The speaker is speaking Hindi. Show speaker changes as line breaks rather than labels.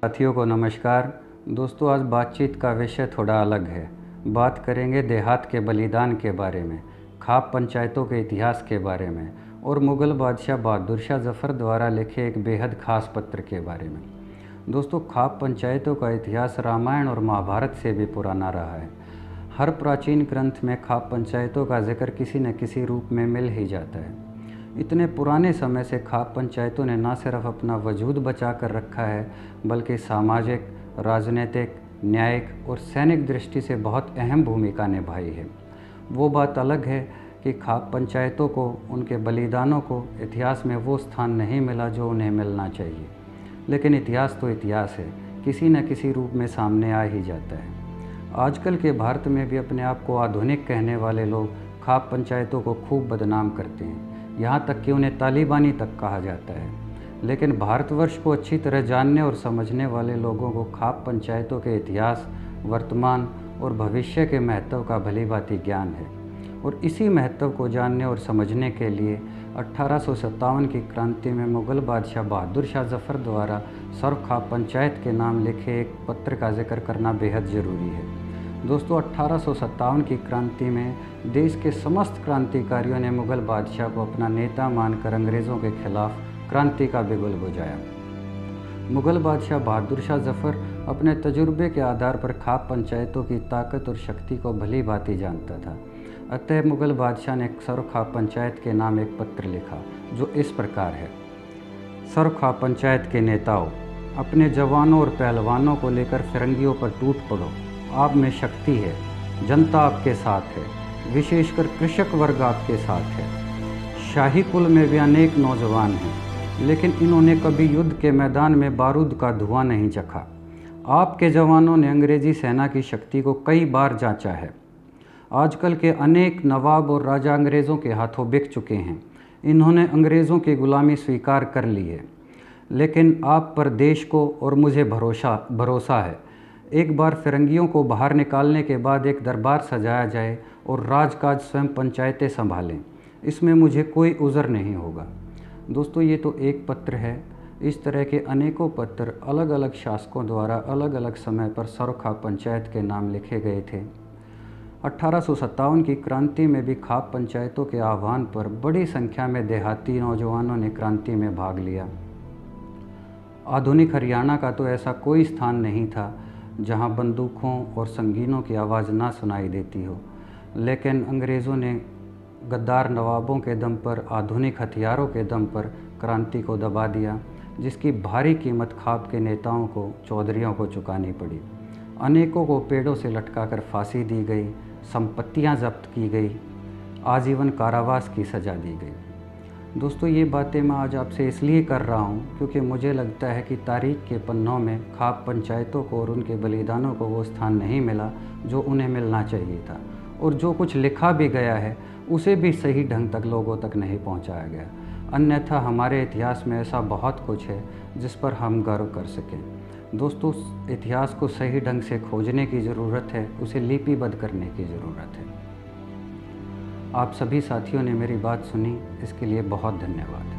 साथियों को नमस्कार। दोस्तों, आज बातचीत का विषय थोड़ा अलग है। बात करेंगे देहात के बलिदान के बारे में, खाप पंचायतों के इतिहास के बारे में और मुग़ल बादशाह बहादुर शाह ज़फ़र द्वारा लिखे एक बेहद ख़ास पत्र के बारे में। दोस्तों, खाप पंचायतों का इतिहास रामायण और महाभारत से भी पुराना रहा है। हर प्राचीन ग्रंथ में खाप पंचायतों का जिक्र किसी न किसी रूप में मिल ही जाता है। इतने पुराने समय से खाप पंचायतों ने न सिर्फ अपना वजूद बचा कर रखा है, बल्कि सामाजिक, राजनीतिक, न्यायिक और सैनिक दृष्टि से बहुत अहम भूमिका निभाई है। वो बात अलग है कि खाप पंचायतों को, उनके बलिदानों को इतिहास में वो स्थान नहीं मिला जो उन्हें मिलना चाहिए। लेकिन इतिहास तो इतिहास है, किसी न किसी रूप में सामने आ ही जाता है। आजकल के भारत में भी अपने आप को आधुनिक कहने वाले लोग खाप पंचायतों को खूब बदनाम करते हैं, यहाँ तक कि उन्हें तालिबानी तक कहा जाता है। लेकिन भारतवर्ष को अच्छी तरह जानने और समझने वाले लोगों को खाप पंचायतों के इतिहास, वर्तमान और भविष्य के महत्व का भलीभांति ज्ञान है। और इसी महत्व को जानने और समझने के लिए 1857 की क्रांति में मुग़ल बादशाह बहादुर शाह ज़फ़र द्वारा सर्व खाप पंचायत के नाम लिखे एक पत्र का जिक्र करना बेहद ज़रूरी है। दोस्तों, 1857 की क्रांति में देश के समस्त क्रांतिकारियों ने मुग़ल बादशाह को अपना नेता मानकर अंग्रेज़ों के खिलाफ क्रांति का बिगुल बुझाया। मुग़ल बादशाह बहादुर शाह ज़फ़र अपने तजुर्बे के आधार पर खाप पंचायतों की ताकत और शक्ति को भली भांति जानता था। अतः मुग़ल बादशाह ने सर्व खाप पंचायत के नाम एक पत्र लिखा जो इस प्रकार है। सर्व खाप पंचायत के नेताओं, अपने जवानों और पहलवानों को लेकर फिरंगियों पर टूट पड़ो। आप में शक्ति है, जनता आपके साथ है, विशेषकर कृषक वर्ग आपके साथ है। शाही कुल में भी अनेक नौजवान हैं, लेकिन इन्होंने कभी युद्ध के मैदान में बारूद का धुआं नहीं चखा। आपके जवानों ने अंग्रेज़ी सेना की शक्ति को कई बार जांचा है। आजकल के अनेक नवाब और राजा अंग्रेज़ों के हाथों बिक चुके हैं। इन्होंने अंग्रेज़ों की गुलामी स्वीकार कर ली है। लेकिन आप पर देश को और मुझे भरोसा है। एक बार फिरंगियों को बाहर निकालने के बाद एक दरबार सजाया जाए और राजकाज स्वयं पंचायतें संभालें। इसमें मुझे कोई उज़र नहीं होगा। दोस्तों, ये तो एक पत्र है। इस तरह के अनेकों पत्र अलग अलग शासकों द्वारा अलग अलग समय पर सर्व खाप पंचायत के नाम लिखे गए थे। 1857 की क्रांति में भी खाप पंचायतों के आह्वान पर बड़ी संख्या में देहाती नौजवानों ने क्रांति में भाग लिया। आधुनिक हरियाणा का तो ऐसा कोई स्थान नहीं था जहां बंदूकों और संगीनों की आवाज़ ना सुनाई देती हो। लेकिन अंग्रेज़ों ने गद्दार नवाबों के दम पर, आधुनिक हथियारों के दम पर क्रांति को दबा दिया, जिसकी भारी कीमत खाप के नेताओं को, चौधरियों को चुकानी पड़ी। अनेकों को पेड़ों से लटकाकर फांसी दी गई, संपत्तियां जब्त की गई, आजीवन कारावास की सज़ा दी गई। दोस्तों, ये बातें मैं आज आपसे इसलिए कर रहा हूँ क्योंकि मुझे लगता है कि तारीख के पन्नों में खाप पंचायतों को और उनके बलिदानों को वो स्थान नहीं मिला जो उन्हें मिलना चाहिए था। और जो कुछ लिखा भी गया है उसे भी सही ढंग तक लोगों तक नहीं पहुँचाया गया। अन्यथा हमारे इतिहास में ऐसा बहुत कुछ है जिस पर हम गर्व कर सकें। दोस्तों, इतिहास को सही ढंग से खोजने की ज़रूरत है, उसे लिपिबद्ध करने की ज़रूरत है। आप सभी साथियों ने मेरी बात सुनी, इसके लिए बहुत धन्यवाद।